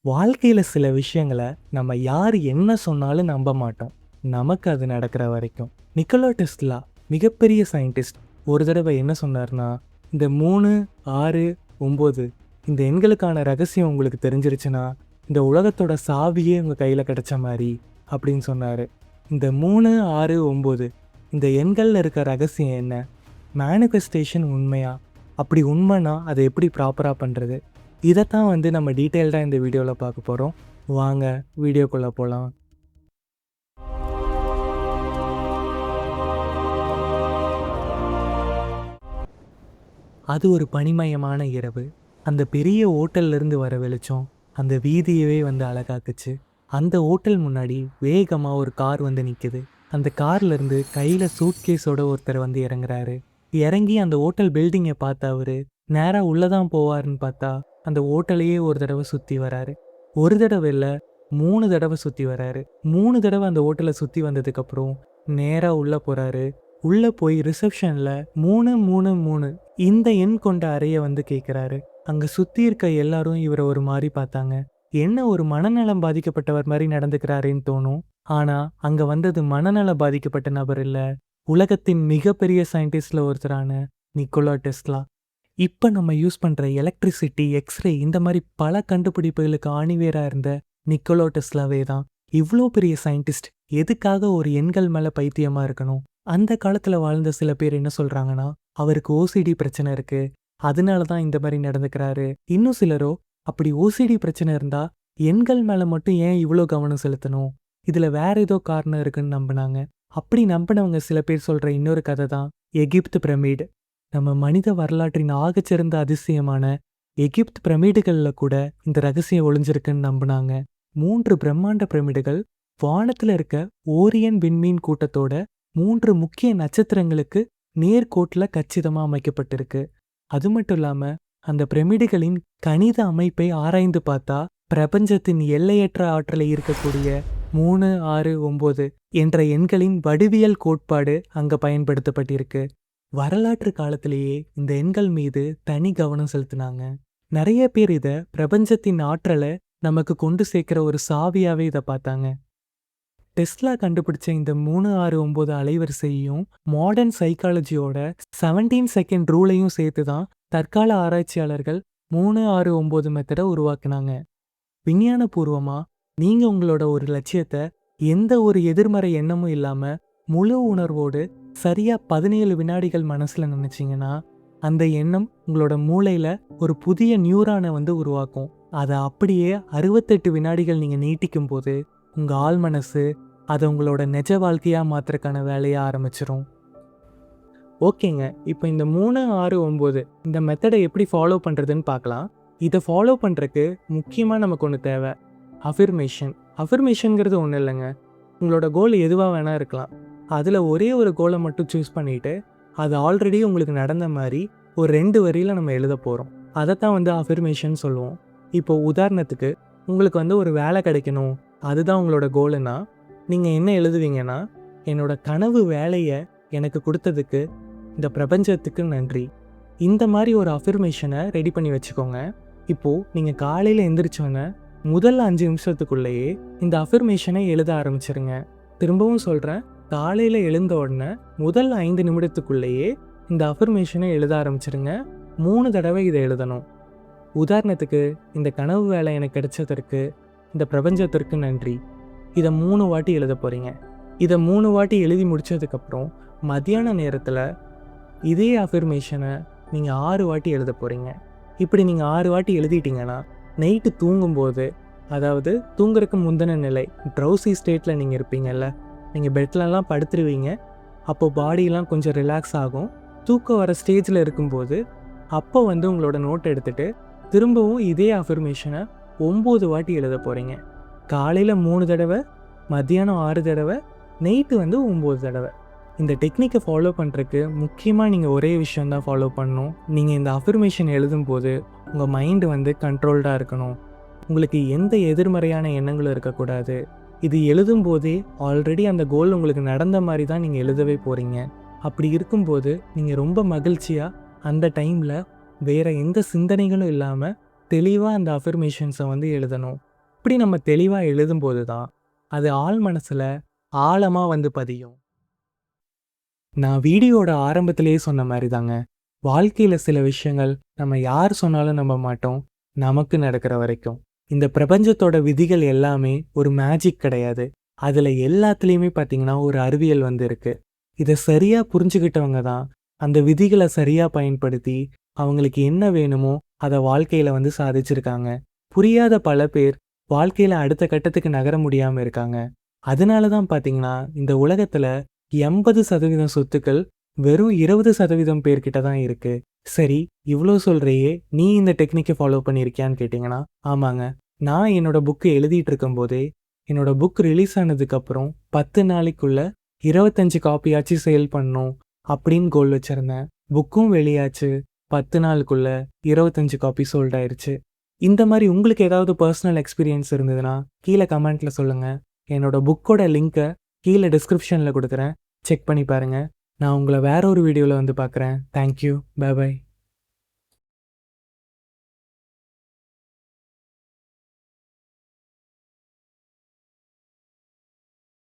வாழ்க்கையில் சில விஷயங்களை நம்ம யார் என்ன சொன்னாலும் நம்ப மாட்டோம், நமக்கு அது நடக்கிற வரைக்கும். நிக்கோலா டெஸ்லா மிகப்பெரிய சயின்டிஸ்ட் ஒரு தடவை என்ன சொன்னார்னா, இந்த 3, 6, 9 இந்த எண்களுக்கான ரகசியம் உங்களுக்கு தெரிஞ்சிருச்சுன்னா இந்த உலகத்தோட சாவியே உங்கள் கையில் கிடைச்ச மாதிரி அப்படின்னு சொன்னார். இந்த 3, 6, 9 இந்த எண்களில் இருக்க ரகசியம் என்ன? மேனிஃபெஸ்டேஷன் உண்மையா? அப்படி உண்மைனா அதை எப்படி ப்ராப்பராக பண்ணுறது? இதைத்தான் நம்ம டீட்டெயில்டாக இந்த வீடியோவில் பார்க்க போகிறோம். வாங்க வீடியோக்குள்ளே போகலாம். அது ஒரு பனிமயமான இரவு. அந்த பெரிய ஓட்டல்லேருந்து வர வெளிச்சம் அந்த வீதியவே அழகாக்குச்சு. அந்த ஓட்டல் முன்னாடி வேகமாக ஒரு கார் நிற்குது. அந்த கார்லேருந்து கையில் சூட்கேஸோட ஒருத்தர் இறங்குறாரு. இறங்கி அந்த ஓட்டல் பில்டிங்கை பார்த்து அவர் நேராக உள்ளதான் போவார்னு பார்த்தா அந்த ஓட்டலையே ஒரு தடவை சுற்றி வராரு. ஒரு தடவை இல்லை, 3 தடவை சுற்றி வராரு. 3 தடவை அந்த ஓட்டலை சுற்றி வந்ததுக்கப்புறம் நேராக உள்ளே போகிறாரு. உள்ளே போய் ரிசப்ஷனில் 333 இந்த எண் கொண்ட அறையை கேட்குறாரு. அங்கே சுற்றி இருக்க எல்லாரும் இவரை ஒரு மாதிரி பார்த்தாங்க. என்ன ஒரு மனநலம் பாதிக்கப்பட்டவர் மாதிரி நடந்துக்கிறாருன்னு தோணும். ஆனால் அங்கே வந்தது மனநலம் பாதிக்கப்பட்ட நபர் இல்லை, உலகத்தின் மிகப்பெரிய சயின்டிஸ்டில் ஒருத்தரான நிக்கோலா டெஸ்லா. இப்போ நம்ம யூஸ் பண்ணுற எலக்ட்ரிசிட்டி, எக்ஸ்ரே இந்த மாதிரி பல கண்டுபிடிப்புகளுக்கு ஆணிவேராக இருந்த நிக்கோலா டெஸ்லாவே தான். இவ்வளோ பெரிய சயின்டிஸ்ட் எதுக்காக ஒரு எண்கள் மேலே பைத்தியமாக இருக்கணும்? அந்த காலத்தில் வாழ்ந்த சில பேர் என்ன சொல்கிறாங்கன்னா, அவருக்கு ஓசிடி பிரச்சனை இருக்குது, அதனால தான் இந்த மாதிரி நடந்துக்கிறாரு. இன்னும் சிலரோ அப்படி ஓசிடி பிரச்சனை இருந்தால் எண்கள் மேலே மட்டும் ஏன் இவ்வளோ கவனம் செலுத்தணும், இதில் வேற ஏதோ காரணம் இருக்குன்னு நம்பினாங்க. அப்படி நம்பினவங்க சில பேர் சொல்கிற இன்னொரு கதை தான் எகிப்து பிரமிடு. நம்ம மனித வரலாற்றின் ஆகச்சிறந்த அதிசயமான எகிப்து பிரமிடுகளில் கூட இந்த ரகசியம் ஒளிஞ்சிருக்குன்னு நம்பினாங்க. 3 பிரம்மாண்ட பிரமிடுகள் வானத்தில் இருக்க ஓரியன் விண்மீன் கூட்டத்தோட 3 முக்கிய நட்சத்திரங்களுக்கு நேர்கோட்டில் கச்சிதமாக அமைக்கப்பட்டிருக்கு. அது மட்டும் இல்லாமல் அந்த பிரமிடுகளின் கணித அமைப்பை ஆராய்ந்து பார்த்தா பிரபஞ்சத்தின் எல்லையற்ற ஆற்றலை இருக்கக்கூடிய 3, 6, 9 என்ற எண்களின் வடிவியல் கோட்பாடு அங்கே பயன்படுத்தப்பட்டிருக்கு. வரலாற்று காலத்திலேயே இந்த எண்கள் மீது தனி கவனம் செலுத்தினாங்க. நிறைய பேர் இதை பிரபஞ்சத்தின் ஆற்றலை நமக்கு கொண்டு சேர்க்கிற ஒரு சாவியாகவே இதை பார்த்தாங்க. டெஸ்லா கண்டுபிடிச்ச இந்த 3, 6, 9 அலைவரிசையும் மாடர்ன் சைக்காலஜியோட 17 செகண்ட் ரூலையும் சேர்த்து தான் தற்கால ஆராய்ச்சியாளர்கள் 3, 6, 9 மெத்தடை உருவாக்குனாங்க. விஞ்ஞானபூர்வமாக நீங்கள் உங்களோட ஒரு லட்சியத்தை எந்த ஒரு எதிர்மறை எண்ணமும் இல்லாமல் முழு உணர்வோடு சரியாக 17 வினாடிகள் மனசில் நினச்சிங்கன்னா அந்த எண்ணம் உங்களோட மூளையில் ஒரு புதிய நியூரானை உருவாக்கும். அதை அப்படியே 68 வினாடிகள் நீங்கள் நீட்டிக்கும் போது உங்கள் ஆள் மனசு அதை உங்களோட நிஜ வாழ்க்கையாக மாற்றுறதுக்கான வேலையை ஆரம்பிச்சிடும். ஓகேங்க, இப்போ இந்த 3, 6, 9 இந்த மெத்தடை எப்படி ஃபாலோ பண்ணுறதுன்னு பார்க்கலாம். இதை ஃபாலோ பண்ணுறதுக்கு முக்கியமாக நமக்கு ஒன்று தேவை, அஃபர்மேஷன். அஃபர்மேஷனுங்கிறது ஒன்றும் இல்லைங்க, உங்களோட கோல் எதுவாக வேணால் இருக்கலாம். அதில் ஒரே ஒரு கோலை மட்டும் சூஸ் பண்ணிவிட்டு அது ஆல்ரெடி உங்களுக்கு நடந்த மாதிரி ஒரு 2 வரியில் நம்ம எழுத போகிறோம். அதைத்தான் அஃபர்மேஷன் சொல்லுவோம். இப்போ உதாரணத்துக்கு உங்களுக்கு ஒரு வேலை கிடைக்கணும், அதுதான் உங்களோட கோலுன்னா நீங்கள் என்ன எழுதுவீங்கன்னா, என்னோட கனவு வேலையை எனக்கு கொடுத்ததுக்கு இந்த பிரபஞ்சத்துக்கு நன்றி. இந்த மாதிரி ஒரு அஃபர்மேஷனை ரெடி பண்ணி வச்சுக்கோங்க. இப்போது நீங்கள் காலையில் எந்திரிச்சோன்னே முதல் 5 நிமிஷத்துக்குள்ளேயே இந்த அஃபர்மேஷனை எழுத ஆரம்பிச்சிருங்க. திரும்பவும் சொல்கிறேன், காலையில் எழுந்த உடனே முதல் 5 நிமிடத்துக்குள்ளேயே இந்த அஃபர்மேஷனை எழுத ஆரம்பிச்சிருங்க. 3 தடவை இதை எழுதணும். உதாரணத்துக்கு, இந்த கனவு வேலை எனக்கு கிடைச்சதற்கு இந்த பிரபஞ்சத்திற்கு நன்றி. இதை 3 வாட்டி எழுத போகிறீங்க. இதை 3 வாட்டி எழுதி முடித்ததுக்கப்புறம் மத்தியான நேரத்தில் இதே அஃபர்மேஷனை நீங்கள் 6 வாட்டி எழுத போகிறீங்க. இப்படி நீங்கள் 6 வாட்டி எழுதிட்டீங்கன்னா நைட்டு தூங்கும்போது, அதாவது தூங்குறதுக்கு முந்தின நிலை ட்ரௌசி ஸ்டேட்டில் நீங்கள் இருப்பீங்கல்ல, நீங்கள் பெட்லலாம் படுத்துருவீங்க. அப்போது பாடியெலாம் கொஞ்சம் ரிலாக்ஸ் ஆகும். தூக்கம் வர ஸ்டேஜில் இருக்கும்போது அப்போ உங்களோட நோட் எடுத்துகிட்டு திரும்பவும் இதே அஃபர்மேஷனை 9 வாட்டி எழுத போகிறீங்க. காலையில் 3 தடவை, மத்தியானம் 6 தடவை, நைட்டு 9 தடவை. இந்த டெக்னிக்கை ஃபாலோ பண்ணுறதுக்கு முக்கியமாக நீங்கள் ஒரே விஷயந்தான் ஃபாலோ பண்ணணும். நீங்கள் இந்த அஃபர்மேஷன் எழுதும்போது உங்கள் மைண்டு கண்ட்ரோல்டாக இருக்கணும். உங்களுக்கு எந்த எதிர்மறையான எண்ணங்களும் இருக்கக்கூடாது. இது எழுதும்போதே ஆல்ரெடி அந்த கோல் உங்களுக்கு நடந்த மாதிரி தான் நீங்கள் எழுதவே போகிறீங்க. அப்படி இருக்கும்போது நீங்கள் ரொம்ப மகிழ்ச்சியாக அந்த டைமில் வேறு எந்த சிந்தனைகளும் இல்லாமல் தெளிவாக அந்த அஃபர்மேஷன்ஸை எழுதணும். அப்படி நம்ம தெளிவா எழுதும்போது தான் அது ஆழ் மனசுல ஆழமா வந்து பதியும். நான் வீடியோட ஆரம்பத்திலேயே சொன்ன மாதிரி தாங்க, வாழ்க்கையில சில விஷயங்கள் நம்ம யார் சொன்னாலும் நம்ப மாட்டோம், நமக்கு நடக்கிற வரைக்கும். இந்த பிரபஞ்சத்தோட விதிகள் எல்லாமே ஒரு மேஜிக் கிடையாது. அதுல எல்லாத்துலேயுமே பார்த்தீங்கன்னா ஒரு அறிவியல் வந்து இருக்கு. இதை சரியா புரிஞ்சுக்கிட்டவங்க தான் அந்த விதிகளை சரியா பயன்படுத்தி அவங்களுக்கு என்ன வேணுமோ அதை வாழ்க்கையில வந்து சாதிச்சிருக்காங்க. புரியாத பல பேர் வாழ்க்கையில அடுத்த கட்டத்துக்கு நகர முடியாம இருக்காங்க. அதனால தான் பார்த்தீங்கன்னா இந்த உலகத்துல 80% சொத்துக்கள் வெறும் 20% பேர்கிட்ட தான் இருக்கு. சரி, இவ்ளோ சொல்றியே, நீ இந்த டெக்னிக்கை ஃபாலோ பண்ணியிருக்கியான்னு கேட்டிங்கன்னா, ஆமாங்க. நான் என்னோட புக்கு எழுதிட்டு இருக்கும்போதே, என்னோட புக் ரிலீஸ் ஆனதுக்கப்புறம் 10 நாளைக்குள்ள 25 காப்பியாச்சும் சேல் பண்ணணும் அப்படின்னு கோல் வச்சிருந்தேன். புக்கும் வெளியாச்சு. 10 நாளுக்குள்ள 25 காப்பி சோல்ட் ஆயிருச்சு. இந்த மாதிரி உங்களுக்கு ஏதாவது பர்சனல் எக்ஸ்பீரியன்ஸ் இருந்ததுன்னா கீழே கமெண்ட்ல சொல்லுங்க. என்னோட புக்கோட லிங்கை கீழே டிஸ்கிரிப்ஷனில் கொடுக்குறேன். செக் பண்ணி பாருங்க. நான் உங்களை வேற ஒரு வீடியோவில் வந்து பார்க்குறேன். தேங்க்யூ. Bye by.